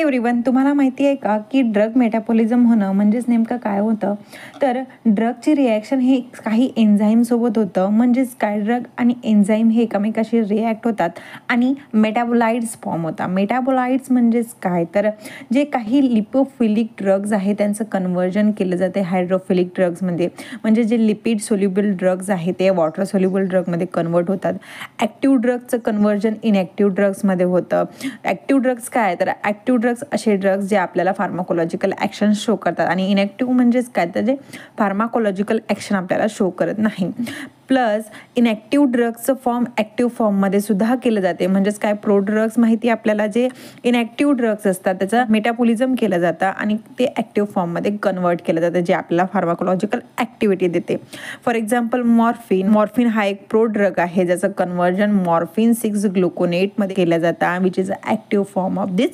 Everyone, तुम्हाला माहिती आहे का की ड्रग मेटाबॉलिझम होणं म्हणजेच नेमकं काय होतं? तर ड्रगची रिॲक्शन हे काही एन्झाईमसोबत होतं. म्हणजेच काय, ड्रग आणि एन्झाईम हे एकमेकाशी रिॲक्ट होतात आणि मेटाबोलाइट्स फॉर्म होतात. मेटाबोलाइट्स म्हणजेच काय, तर जे काही लिपोफिलिक ड्रग्ज आहे त्यांचं कन्व्हर्जन केलं जाते हायड्रोफिलिक ड्रग्समध्ये. म्हणजे जे लिपिड सोल्युबल ड्रग्ज आहे ते वॉटर सोल्युबल ड्रगमध्ये कन्वर्ट होतात. ॲक्टिव्ह ड्रगचं कन्व्हर्जन इनॲक्टिव्ह ड्रग्समध्ये होतं. ॲक्टिव्ह ड्रग्स काय, तर ॲक्टिव्ह ड्रग्स असे ड्रग्स जे आपल्याला फार्माकोलॉजिकल ॲक्शन शो करतात आणि इनॲक्टिव्ह म्हणजेच काय, तर जे फार्माकोलॉजिकल ॲक्शन आपल्याला शो करत नाही. प्लस इनॲक्टिव्ह ड्रग्सचं फॉर्म ॲक्टिव्ह फॉर्ममध्ये सुद्धा केलं जाते. म्हणजेच काय, प्रोड्रग्स माहिती आपल्याला जे इनॲक्टिव्ह ड्रग्स असतात त्याचं मेटाबॉलिझम केलं जातं आणि ते ॲक्टिव्ह फॉर्ममध्ये कन्वर्ट केलं जातं, जे आपल्याला फार्माकोलॉजिकल ॲक्टिव्हिटी देते. फॉर एक्झाम्पल मॉर्फिन हा एक प्रोड्रग आहे ज्याचं कन्व्हर्जन मॉर्फिन 6 ग्लुकोनेटमध्ये केलं जातं, which is a active form of this